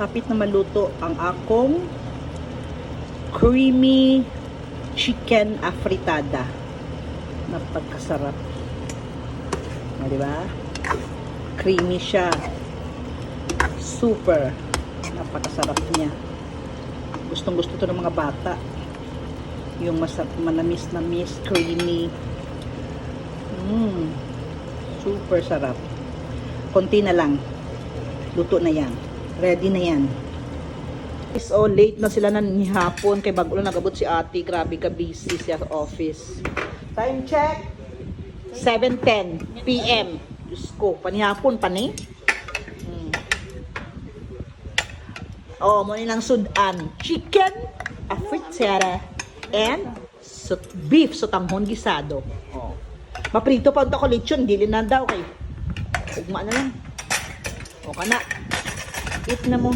Hapit na maluto ang akong creamy chicken afritada. Napagkasarap. O, diba? Creamy siya. Super. Napakasarap niya. Gustong gusto to ng mga bata. Yung manamis-namis, creamy. Super sarap. Konti na lang. Luto na yan. Ready na yan. So, late na sila na ni hapon. Kay bago lang nagabot si ate. Grabe ka busy siya sa office. Time check. 7:10 PM. Diyos ko. Panihapon pa ni. Oh, mo nilang sudan. Chicken afritada. And beef sotanghon gisado. Oh. Maprito pa ito ko lechon. Dili na daw kay. Ugma na lang. O ka na. Eat na mo.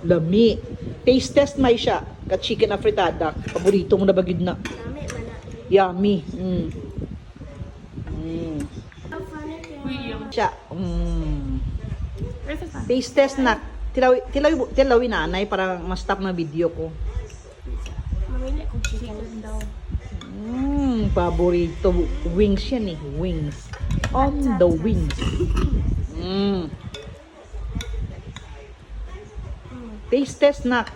Lami. Taste test may siya. Ka chicken afritada. Paborito mo na bagid na. Yummy. Siya. Taste test na. Tilawin nanay para ma-stop na video ko. Mamili kung chicken daw. Paborito. Wings yan eh. Wings. On the wings. Taste test na.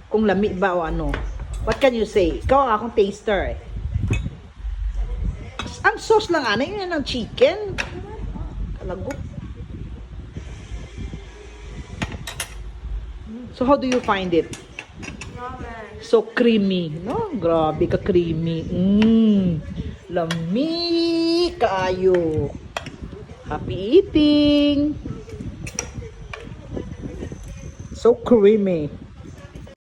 Kung lami ba o ano. What can you say? Ikaw ang akong taster eh. Ang sauce lang ana. Yun yan ang chicken. Kalagok. So how do you find it? So creamy, no? Grabe ka creamy. Lami kaayo. Happy eating. So creamy.